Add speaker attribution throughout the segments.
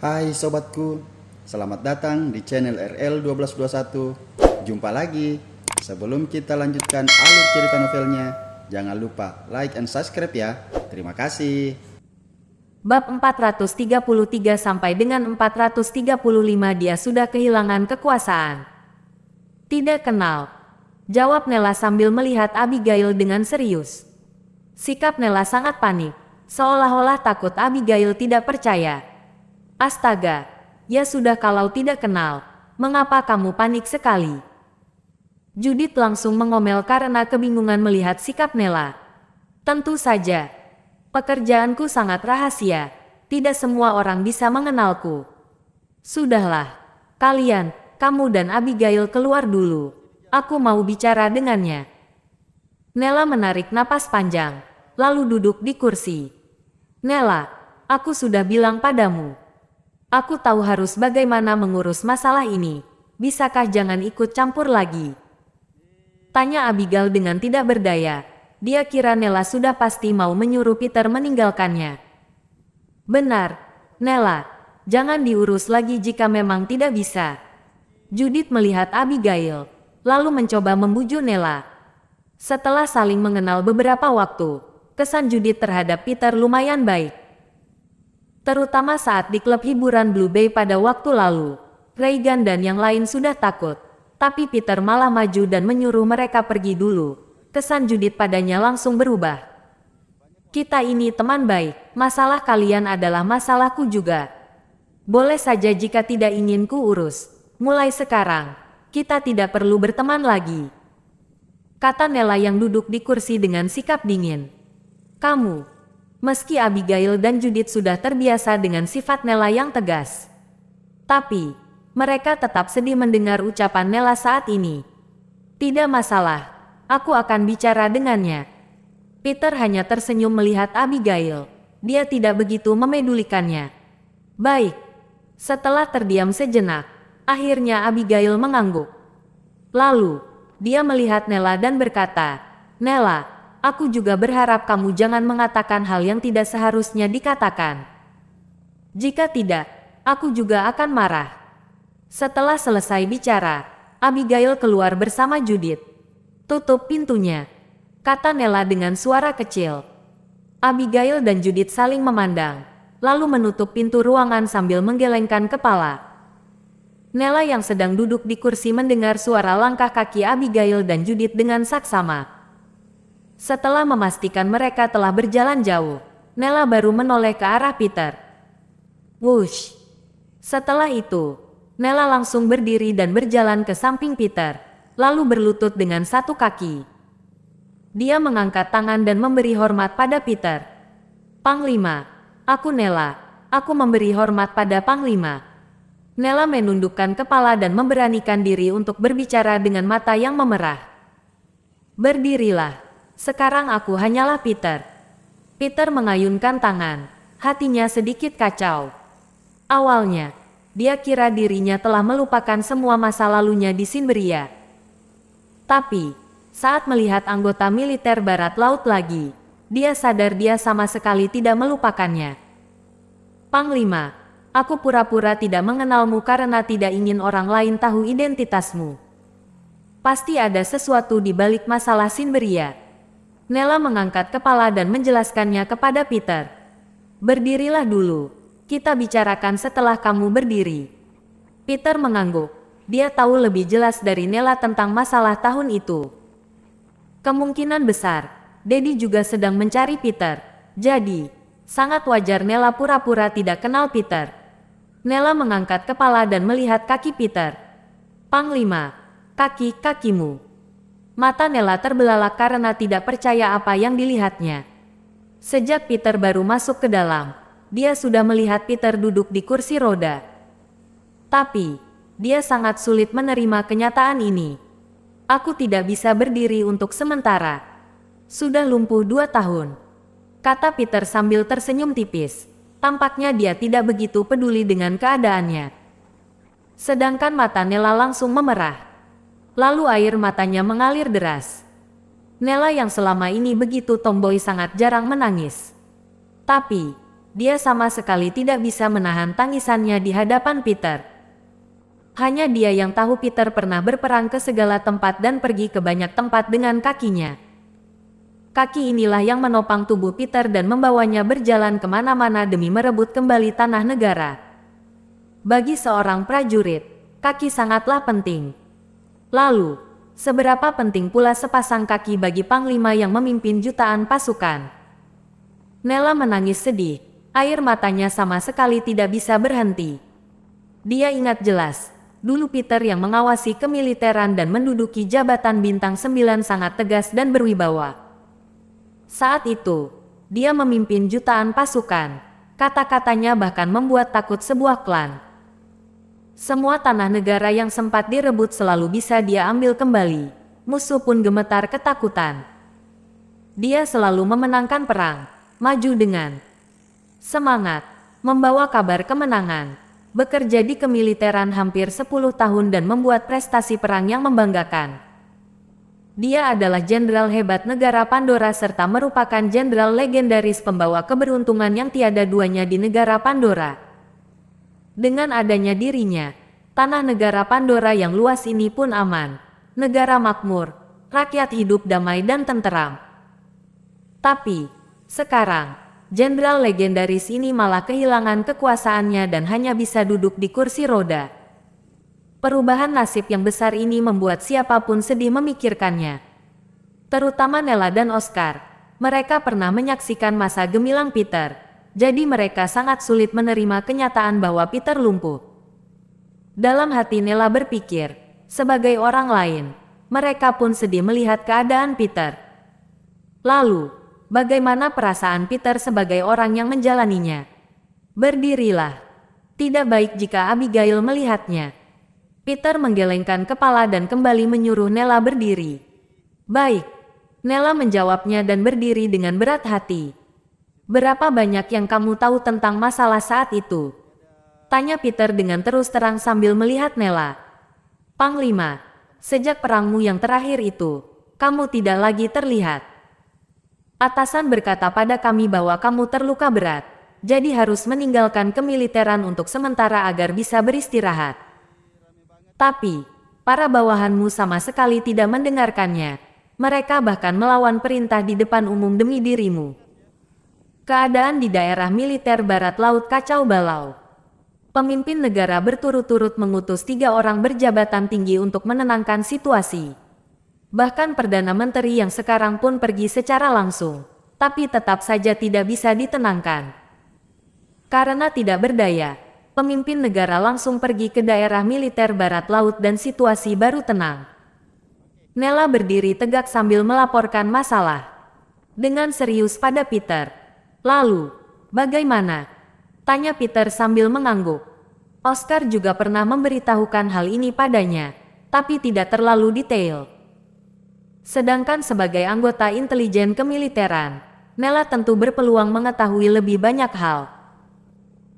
Speaker 1: Hai sobatku, selamat datang di channel RL1221. Jumpa lagi. Sebelum kita lanjutkan alur cerita novelnya, jangan lupa like and subscribe ya. Terima kasih.
Speaker 2: Bab 433 sampai dengan 435 dia sudah kehilangan kekuasaan. Tidak kenal, jawab Nella sambil melihat Abigail dengan serius. Sikap Nella sangat panik, seolah-olah takut Abigail tidak percaya. Astaga, ya sudah kalau tidak kenal, mengapa kamu panik sekali? Judith langsung mengomel karena kebingungan melihat sikap Nella. Tentu saja, pekerjaanku sangat rahasia, tidak semua orang bisa mengenalku. Sudahlah, kalian, kamu dan Abigail keluar dulu, aku mau bicara dengannya. Nella menarik napas panjang, lalu duduk di kursi. Nella, aku sudah bilang padamu. Aku tahu harus bagaimana mengurus masalah ini. Bisakah jangan ikut campur lagi? Tanya Abigail dengan tidak berdaya. Dia kira Nella sudah pasti mau menyuruh Peter meninggalkannya. Benar, Nella. Jangan diurus lagi jika memang tidak bisa. Judith melihat Abigail, lalu mencoba membujuk Nella. Setelah saling mengenal beberapa waktu, kesan Judith terhadap Peter lumayan baik. Terutama saat di klub hiburan Blue Bay pada waktu lalu. Reagan dan yang lain sudah takut. Tapi Peter malah maju dan menyuruh mereka pergi dulu. Kesan Judith padanya langsung berubah. Kita ini teman baik, masalah kalian adalah masalahku juga. Boleh saja jika tidak ingin ku urus. Mulai sekarang, kita tidak perlu berteman lagi. Kata Nella yang duduk di kursi dengan sikap dingin. Kamu. Meski Abigail dan Judith sudah terbiasa dengan sifat Nella yang tegas. Tapi, mereka tetap sedih mendengar ucapan Nella saat ini. Tidak masalah, aku akan bicara dengannya. Peter hanya tersenyum melihat Abigail. Dia tidak begitu memedulikannya. Baik. Setelah terdiam sejenak, akhirnya Abigail mengangguk. Lalu, dia melihat Nella dan berkata, Nella, aku juga berharap kamu jangan mengatakan hal yang tidak seharusnya dikatakan. Jika tidak, aku juga akan marah. Setelah selesai bicara, Abigail keluar bersama Judith. Tutup pintunya, kata Nella dengan suara kecil. Abigail dan Judith saling memandang, lalu menutup pintu ruangan sambil menggelengkan kepala. Nella yang sedang duduk di kursi mendengar suara langkah kaki Abigail dan Judith dengan saksama. Setelah memastikan mereka telah berjalan jauh, Nella baru menoleh ke arah Peter. Wush! Setelah itu, Nella langsung berdiri dan berjalan ke samping Peter, lalu berlutut dengan satu kaki. Dia mengangkat tangan dan memberi hormat pada Peter. Panglima, aku Nella, aku memberi hormat pada Panglima. Nella menundukkan kepala dan memberanikan diri untuk berbicara dengan mata yang memerah. Berdirilah. Sekarang aku hanyalah Peter. Peter mengayunkan tangan, hatinya sedikit kacau. Awalnya, dia kira dirinya telah melupakan semua masa lalunya di Sinberia. Tapi, saat melihat anggota militer Barat Laut lagi, dia sadar dia sama sekali tidak melupakannya. Panglima, aku pura-pura tidak mengenalmu karena tidak ingin orang lain tahu identitasmu. Pasti ada sesuatu di balik masalah Sinberia. Nella mengangkat kepala dan menjelaskannya kepada Peter. Berdirilah dulu, kita bicarakan setelah kamu berdiri. Peter mengangguk, dia tahu lebih jelas dari Nella tentang masalah tahun itu. Kemungkinan besar, Daddy juga sedang mencari Peter, jadi, sangat wajar Nella pura-pura tidak kenal Peter. Nella mengangkat kepala dan melihat kaki Peter. Panglima, kakimu. Mata Nella terbelalak karena tidak percaya apa yang dilihatnya. Sejak Peter baru masuk ke dalam, dia sudah melihat Peter duduk di kursi roda. Tapi, dia sangat sulit menerima kenyataan ini. Aku tidak bisa berdiri untuk sementara. Sudah lumpuh 2 tahun. Kata Peter sambil tersenyum tipis. Tampaknya dia tidak begitu peduli dengan keadaannya. Sedangkan mata Nella langsung memerah. Lalu air matanya mengalir deras. Nella yang selama ini begitu tomboy sangat jarang menangis. Tapi, dia sama sekali tidak bisa menahan tangisannya di hadapan Peter. Hanya dia yang tahu Peter pernah berperang ke segala tempat dan pergi ke banyak tempat dengan kakinya. Kaki inilah yang menopang tubuh Peter dan membawanya berjalan kemana-mana demi merebut kembali tanah negara. Bagi seorang prajurit, kaki sangatlah penting. Lalu, seberapa penting pula sepasang kaki bagi panglima yang memimpin jutaan pasukan? Nella menangis sedih, air matanya sama sekali tidak bisa berhenti. Dia ingat jelas, dulu Peter yang mengawasi kemiliteran dan menduduki jabatan bintang 9 sangat tegas dan berwibawa. Saat itu, dia memimpin jutaan pasukan. Kata-katanya bahkan membuat takut sebuah klan. Semua tanah negara yang sempat direbut selalu bisa dia ambil kembali. Musuh pun gemetar ketakutan. Dia selalu memenangkan perang, maju dengan semangat, membawa kabar kemenangan, bekerja di kemiliteran hampir 10 tahun dan membuat prestasi perang yang membanggakan. Dia adalah jenderal hebat negara Pandora serta merupakan jenderal legendaris pembawa keberuntungan yang tiada duanya di negara Pandora. Dengan adanya dirinya, tanah negara Pandora yang luas ini pun aman. Negara makmur, rakyat hidup damai dan tenteram. Tapi, sekarang, jenderal legendaris ini malah kehilangan kekuasaannya dan hanya bisa duduk di kursi roda. Perubahan nasib yang besar ini membuat siapapun sedih memikirkannya. Terutama Nella dan Oscar. Mereka pernah menyaksikan masa gemilang Peter. Jadi mereka sangat sulit menerima kenyataan bahwa Peter lumpuh. Dalam hati Nella berpikir, sebagai orang lain, mereka pun sedih melihat keadaan Peter. Lalu, bagaimana perasaan Peter sebagai orang yang menjalaninya? Berdirilah. Tidak baik jika Abigail melihatnya. Peter menggelengkan kepala dan kembali menyuruh Nella berdiri. Baik. Nella menjawabnya dan berdiri dengan berat hati. Berapa banyak yang kamu tahu tentang masalah saat itu? Tanya Peter dengan terus terang sambil melihat Nella. Panglima, sejak perangmu yang terakhir itu, kamu tidak lagi terlihat. Atasan berkata pada kami bahwa kamu terluka berat, jadi harus meninggalkan kemiliteran untuk sementara agar bisa beristirahat. Tapi, para bawahanmu sama sekali tidak mendengarkannya. Mereka bahkan melawan perintah di depan umum demi dirimu. Keadaan di daerah militer barat laut kacau balau. Pemimpin negara berturut-turut mengutus 3 orang berjabatan tinggi untuk menenangkan situasi. Bahkan Perdana Menteri yang sekarang pun pergi secara langsung, tapi tetap saja tidak bisa ditenangkan. Karena tidak berdaya, pemimpin negara langsung pergi ke daerah militer barat laut dan situasi baru tenang. Nella berdiri tegak sambil melaporkan masalah. Dengan serius pada Peter. Lalu, bagaimana? Tanya Peter sambil mengangguk. Oscar juga pernah memberitahukan hal ini padanya, tapi tidak terlalu detail. Sedangkan sebagai anggota intelijen kemiliteran, Nella tentu berpeluang mengetahui lebih banyak hal.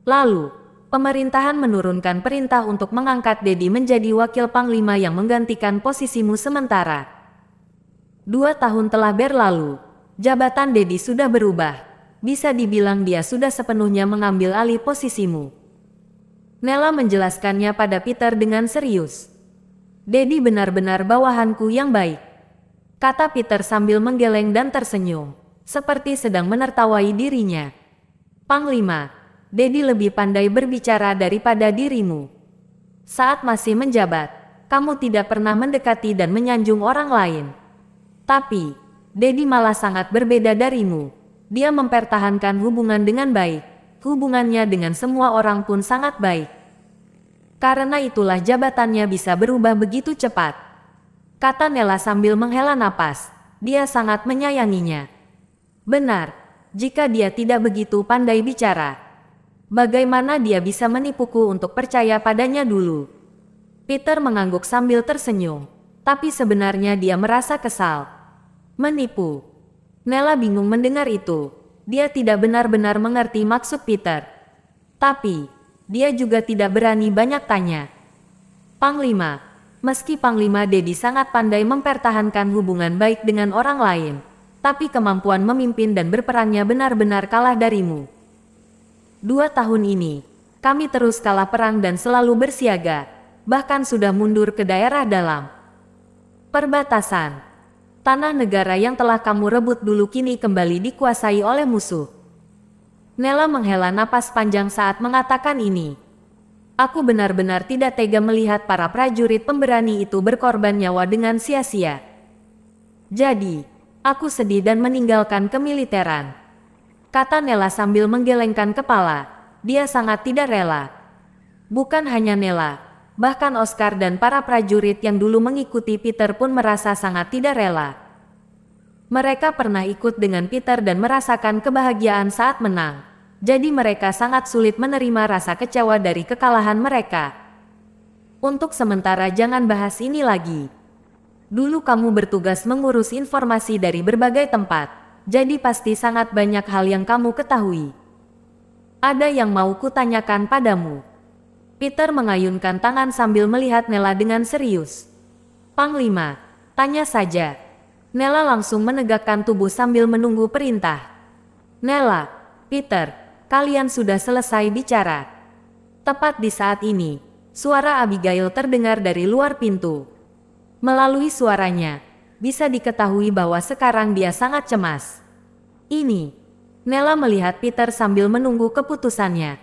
Speaker 2: Lalu, pemerintahan menurunkan perintah untuk mengangkat Dedi menjadi wakil panglima yang menggantikan posisimu sementara. 2 tahun telah berlalu, jabatan Dedi sudah berubah. Bisa dibilang dia sudah sepenuhnya mengambil alih posisimu. Nella menjelaskannya pada Peter dengan serius. Dedi benar-benar bawahanku yang baik, kata Peter sambil menggeleng dan tersenyum, seperti sedang menertawai dirinya. Panglima, Dedi lebih pandai berbicara daripada dirimu. Saat masih menjabat, kamu tidak pernah mendekati dan menyanjung orang lain. Tapi, Dedi malah sangat berbeda darimu. Dia mempertahankan hubungan dengan baik. Hubungannya dengan semua orang pun sangat baik. Karena itulah jabatannya bisa berubah begitu cepat. Kata Nella sambil menghela napas. Dia sangat menyayanginya. Benar, jika dia tidak begitu pandai bicara, bagaimana dia bisa menipuku untuk percaya padanya dulu? Peter mengangguk sambil tersenyum, tapi sebenarnya dia merasa kesal. Menipu. Nella bingung mendengar itu. Dia tidak benar-benar mengerti maksud Peter. Tapi, dia juga tidak berani banyak tanya. Panglima, meski Panglima Dedi sangat pandai mempertahankan hubungan baik dengan orang lain, tapi kemampuan memimpin dan berperangnya benar-benar kalah darimu. 2 tahun ini, kami terus kalah perang dan selalu bersiaga, bahkan sudah mundur ke daerah dalam perbatasan. Tanah negara yang telah kamu rebut dulu kini kembali dikuasai oleh musuh. Nella menghela napas panjang saat mengatakan ini. Aku benar-benar tidak tega melihat para prajurit pemberani itu berkorban nyawa dengan sia-sia. Jadi, aku sedih dan meninggalkan kemiliteran, kata Nella sambil menggelengkan kepala. Dia sangat tidak rela. Bukan hanya Nella, bahkan Oscar dan para prajurit yang dulu mengikuti Peter pun merasa sangat tidak rela. Mereka pernah ikut dengan Peter dan merasakan kebahagiaan saat menang. Jadi mereka sangat sulit menerima rasa kecewa dari kekalahan mereka. Untuk sementara jangan bahas ini lagi. Dulu kamu bertugas mengurus informasi dari berbagai tempat, jadi pasti sangat banyak hal yang kamu ketahui. Ada yang mau kutanyakan padamu. Peter mengayunkan tangan sambil melihat Nella dengan serius. Panglima, tanya saja. Nella langsung menegakkan tubuh sambil menunggu perintah. Nella, Peter, kalian sudah selesai bicara. Tepat di saat ini, suara Abigail terdengar dari luar pintu. Melalui suaranya, bisa diketahui bahwa sekarang dia sangat cemas. Ini, Nella melihat Peter sambil menunggu keputusannya.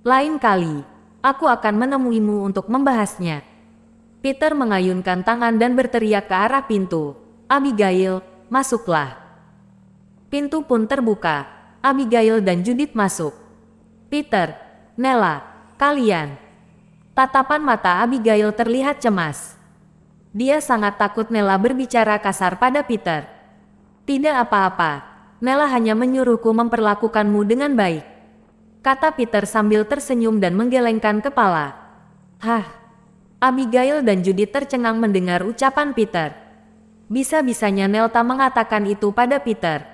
Speaker 2: Lain kali, aku akan menemuimu untuk membahasnya. Peter mengayunkan tangan dan berteriak ke arah pintu. Abigail, masuklah. Pintu pun terbuka. Abigail dan Judith masuk. Peter, Nella, kalian. Tatapan mata Abigail terlihat cemas. Dia sangat takut Nella berbicara kasar pada Peter. Tidak apa-apa, Nella hanya menyuruhku memperlakukanmu dengan baik, kata Peter sambil tersenyum dan menggelengkan kepala. Hah? Abigail dan Judith tercengang mendengar ucapan Peter. Bisa-bisanya Nelta mengatakan itu pada Peter.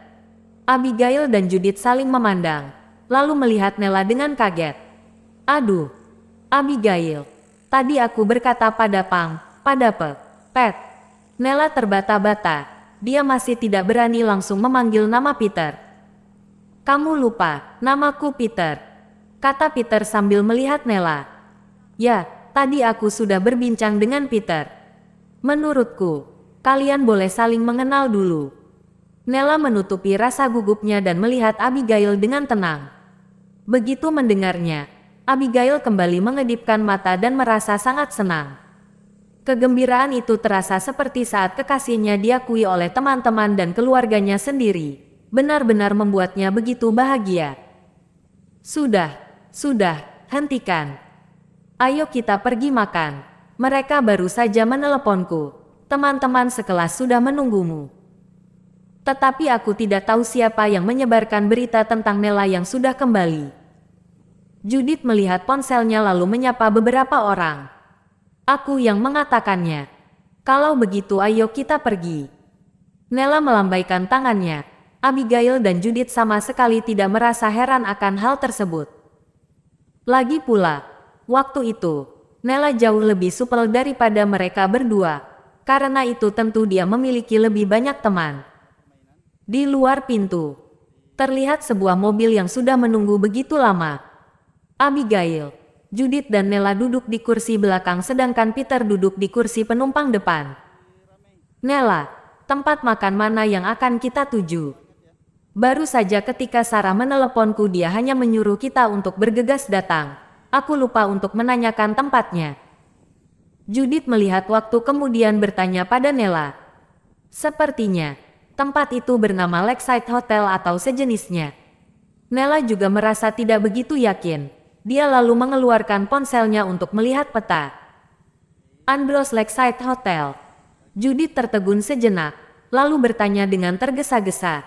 Speaker 2: Abigail dan Judith saling memandang, lalu melihat Nella dengan kaget. Aduh, Abigail, tadi aku berkata pada Pet. Nella terbata-bata, dia masih tidak berani langsung memanggil nama Peter. Kamu lupa, namaku Peter, kata Peter sambil melihat Nella. Ya, tadi aku sudah berbincang dengan Peter. Menurutku, kalian boleh saling mengenal dulu. Nella menutupi rasa gugupnya dan melihat Abigail dengan tenang. Begitu mendengarnya, Abigail kembali mengedipkan mata dan merasa sangat senang. Kegembiraan itu terasa seperti saat kekasihnya diakui oleh teman-teman dan keluarganya sendiri. Benar-benar membuatnya begitu bahagia. Sudah, hentikan. Ayo kita pergi makan. Mereka baru saja meneleponku. Teman-teman sekelas sudah menunggumu. Tetapi aku tidak tahu siapa yang menyebarkan berita tentang Nella yang sudah kembali. Judith melihat ponselnya lalu menyapa beberapa orang. Aku yang mengatakannya. Kalau begitu ayo kita pergi. Nella melambaikan tangannya. Abigail dan Judith sama sekali tidak merasa heran akan hal tersebut. Lagi pula, waktu itu, Nella jauh lebih supel daripada mereka berdua. Karena itu tentu dia memiliki lebih banyak teman. Di luar pintu, terlihat sebuah mobil yang sudah menunggu begitu lama. Abigail, Judith dan Nella duduk di kursi belakang sedangkan Peter duduk di kursi penumpang depan. Nella, tempat makan mana yang akan kita tuju? Baru saja ketika Sarah meneleponku dia hanya menyuruh kita untuk bergegas datang. Aku lupa untuk menanyakan tempatnya. Judith melihat waktu kemudian bertanya pada Nella. Sepertinya, tempat itu bernama Lakeside Hotel atau sejenisnya. Nella juga merasa tidak begitu yakin. Dia lalu mengeluarkan ponselnya untuk melihat peta. Andros Lakeside Hotel. Judith tertegun sejenak, lalu bertanya dengan tergesa-gesa.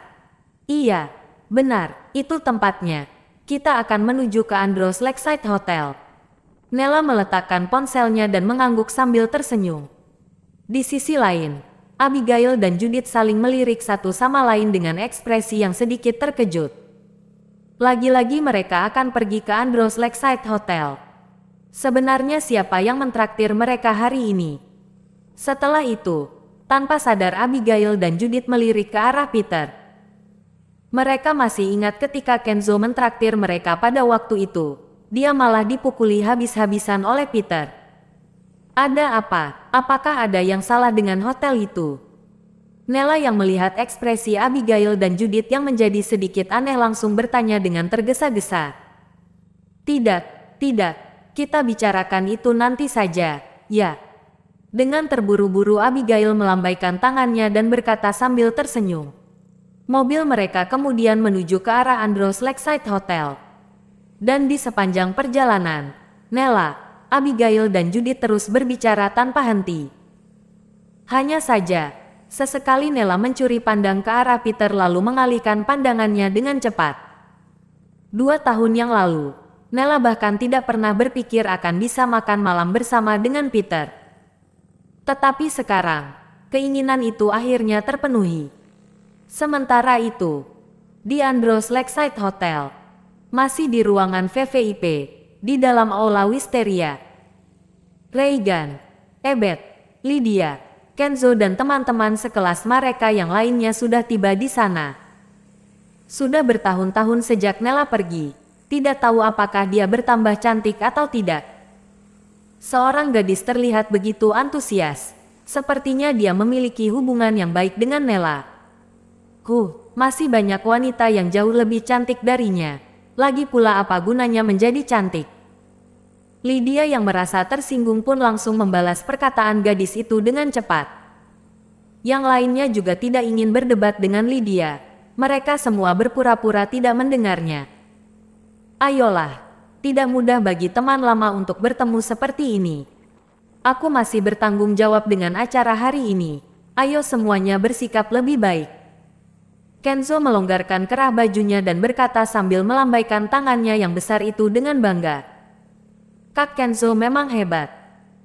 Speaker 2: Iya, benar, itu tempatnya. Kita akan menuju ke Andros Lakeside Hotel. Nella meletakkan ponselnya dan mengangguk sambil tersenyum. Di sisi lain, Abigail dan Judith saling melirik satu sama lain dengan ekspresi yang sedikit terkejut. Lagi-lagi mereka akan pergi ke Andros Lakeside Hotel. Sebenarnya siapa yang mentraktir mereka hari ini? Setelah itu, tanpa sadar Abigail dan Judith melirik ke arah Peter. Mereka masih ingat ketika Kenzo mentraktir mereka pada waktu itu. Dia malah dipukuli habis-habisan oleh Peter. Ada apa? Apakah ada yang salah dengan hotel itu? Nella yang melihat ekspresi Abigail dan Judith yang menjadi sedikit aneh langsung bertanya dengan tergesa-gesa. Tidak, tidak. Kita bicarakan itu nanti saja, ya. Dengan terburu-buru Abigail melambaikan tangannya dan berkata sambil tersenyum. Mobil mereka kemudian menuju ke arah Andros Lakeside Hotel. Dan di sepanjang perjalanan, Nella, Abigail dan Judith terus berbicara tanpa henti. Hanya saja, sesekali Nella mencuri pandang ke arah Peter lalu mengalihkan pandangannya dengan cepat. 2 tahun yang lalu, Nella bahkan tidak pernah berpikir akan bisa makan malam bersama dengan Peter. Tetapi sekarang, keinginan itu akhirnya terpenuhi. Sementara itu, di Andros Lakeside Hotel, masih di ruangan VVIP, di dalam aula Wisteria, Reagan, Ebet, Lydia, Kenzo dan teman-teman sekelas mereka yang lainnya sudah tiba di sana. Sudah bertahun-tahun sejak Nella pergi, tidak tahu apakah dia bertambah cantik atau tidak. Seorang gadis terlihat begitu antusias, sepertinya dia memiliki hubungan yang baik dengan Nella. Masih banyak wanita yang jauh lebih cantik darinya. Lagi pula apa gunanya menjadi cantik? Lydia yang merasa tersinggung pun langsung membalas perkataan gadis itu dengan cepat. Yang lainnya juga tidak ingin berdebat dengan Lydia. Mereka semua berpura-pura tidak mendengarnya. Ayolah, tidak mudah bagi teman lama untuk bertemu seperti ini. Aku masih bertanggung jawab dengan acara hari ini. Ayo semuanya bersikap lebih baik. Kenzo melonggarkan kerah bajunya dan berkata sambil melambaikan tangannya yang besar itu dengan bangga. Kak Kenzo memang hebat.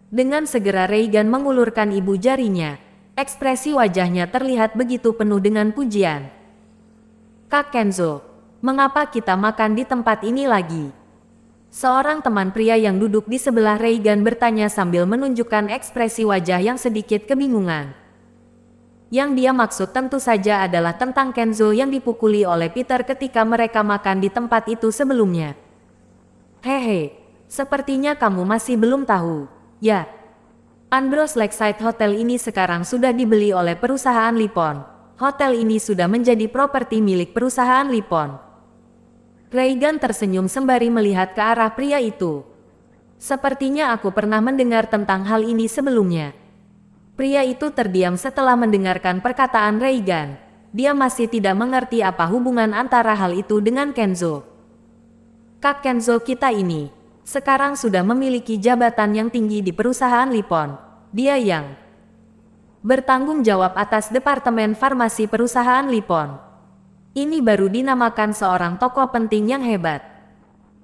Speaker 2: Dengan segera Reagan mengulurkan ibu jarinya. Ekspresi wajahnya terlihat begitu penuh dengan pujian. Kak Kenzo, mengapa kita makan di tempat ini lagi? Seorang teman pria yang duduk di sebelah Reagan bertanya sambil menunjukkan ekspresi wajah yang sedikit kebingungan. Yang dia maksud tentu saja adalah tentang Kenzo yang dipukuli oleh Peter ketika mereka makan di tempat itu sebelumnya. Hehe, sepertinya kamu masih belum tahu, ya. Andros Lakeside Hotel ini sekarang sudah dibeli oleh perusahaan Lipon. Hotel ini sudah menjadi properti milik perusahaan Lipon. Reagan tersenyum sembari melihat ke arah pria itu. Sepertinya aku pernah mendengar tentang hal ini sebelumnya. Pria itu terdiam setelah mendengarkan perkataan Reagan. Dia masih tidak mengerti apa hubungan antara hal itu dengan Kenzo. Kak Kenzo kita ini sekarang sudah memiliki jabatan yang tinggi di perusahaan Lipon. Dia yang bertanggung jawab atas departemen farmasi perusahaan Lipon. Ini baru dinamakan seorang tokoh penting yang hebat.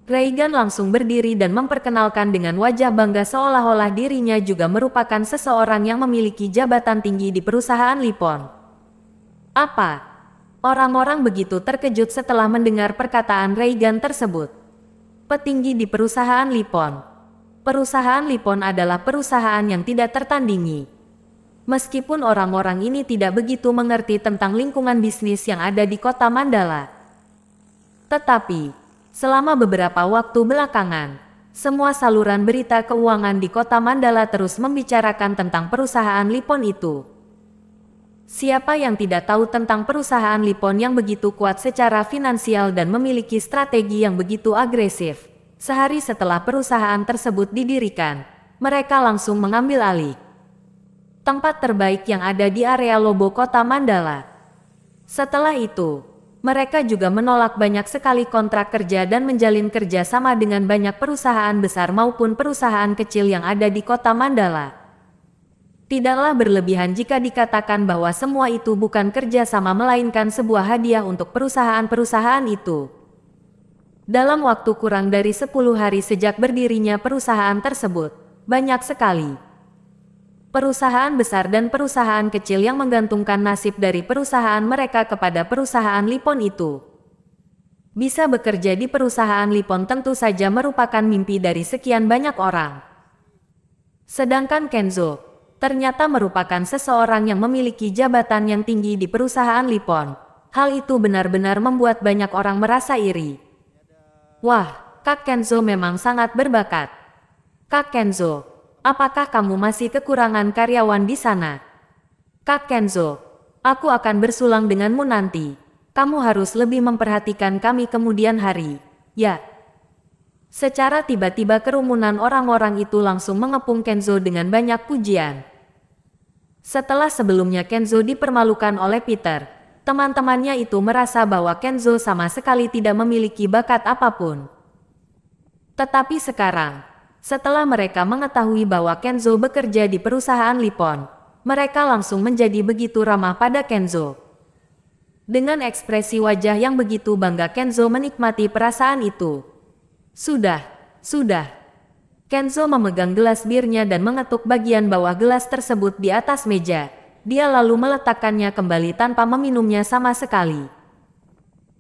Speaker 2: Reagan langsung berdiri dan memperkenalkan dengan wajah bangga seolah-olah dirinya juga merupakan seseorang yang memiliki jabatan tinggi di perusahaan Lipon. Apa? Orang-orang begitu terkejut setelah mendengar perkataan Reagan tersebut. Petinggi di perusahaan Lipon. Perusahaan Lipon adalah perusahaan yang tidak tertandingi. Meskipun orang-orang ini tidak begitu mengerti tentang lingkungan bisnis yang ada di kota Mandala. Tetapi selama beberapa waktu belakangan, semua saluran berita keuangan di kota Mandala terus membicarakan tentang perusahaan Lipon itu. Siapa yang tidak tahu tentang perusahaan Lipon yang begitu kuat secara finansial dan memiliki strategi yang begitu agresif? Sehari setelah perusahaan tersebut didirikan, mereka langsung mengambil alih tempat terbaik yang ada di area Lobo kota Mandala. Setelah itu, mereka juga menolak banyak sekali kontrak kerja dan menjalin kerja sama dengan banyak perusahaan besar maupun perusahaan kecil yang ada di kota Mandala. Tidaklah berlebihan jika dikatakan bahwa semua itu bukan kerja sama melainkan sebuah hadiah untuk perusahaan-perusahaan itu. Dalam waktu kurang dari 10 hari sejak berdirinya perusahaan tersebut, banyak sekali perusahaan besar dan perusahaan kecil yang menggantungkan nasib dari perusahaan mereka kepada perusahaan Lipon itu. Bisa bekerja di perusahaan Lipon tentu saja merupakan mimpi dari sekian banyak orang. Sedangkan Kenzo ternyata merupakan seseorang yang memiliki jabatan yang tinggi di perusahaan Lipon. Hal itu benar-benar membuat banyak orang merasa iri. Wah, Kak Kenzo memang sangat berbakat. Kak Kenzo, apakah kamu masih kekurangan karyawan di sana? Kak Kenzo, aku akan bersulang denganmu nanti. Kamu harus lebih memperhatikan kami kemudian hari. Ya. Secara tiba-tiba kerumunan orang-orang itu langsung mengepung Kenzo dengan banyak pujian. Setelah sebelumnya Kenzo dipermalukan oleh Peter, teman-temannya itu merasa bahwa Kenzo sama sekali tidak memiliki bakat apapun. Tetapi sekarang, setelah mereka mengetahui bahwa Kenzo bekerja di perusahaan Nippon, mereka langsung menjadi begitu ramah pada Kenzo. Dengan ekspresi wajah yang begitu bangga Kenzo menikmati perasaan itu. Sudah. Kenzo memegang gelas birnya dan mengetuk bagian bawah gelas tersebut di atas meja. Dia lalu meletakkannya kembali tanpa meminumnya sama sekali.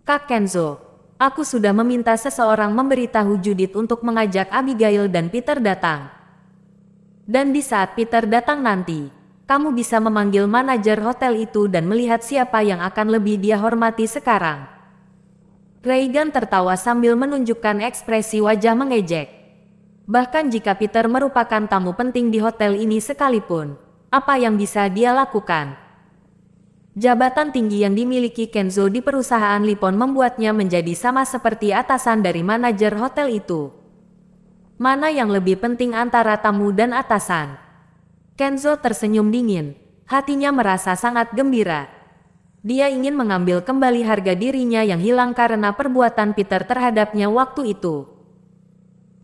Speaker 2: Kak Kenzo, aku sudah meminta seseorang memberitahu Judith untuk mengajak Abigail dan Peter datang. Dan di saat Peter datang nanti, kamu bisa memanggil manajer hotel itu dan melihat siapa yang akan lebih dia hormati sekarang. Reagan tertawa sambil menunjukkan ekspresi wajah mengejek. Bahkan jika Peter merupakan tamu penting di hotel ini sekalipun, apa yang bisa dia lakukan? Jabatan tinggi yang dimiliki Kenzo di perusahaan Nippon membuatnya menjadi sama seperti atasan dari manajer hotel itu. Mana yang lebih penting antara tamu dan atasan? Kenzo tersenyum dingin, hatinya merasa sangat gembira. Dia ingin mengambil kembali harga dirinya yang hilang karena perbuatan Peter terhadapnya waktu itu.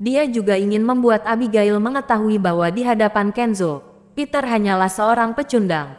Speaker 2: Dia juga ingin membuat Abigail mengetahui bahwa di hadapan Kenzo, Peter hanyalah seorang pecundang.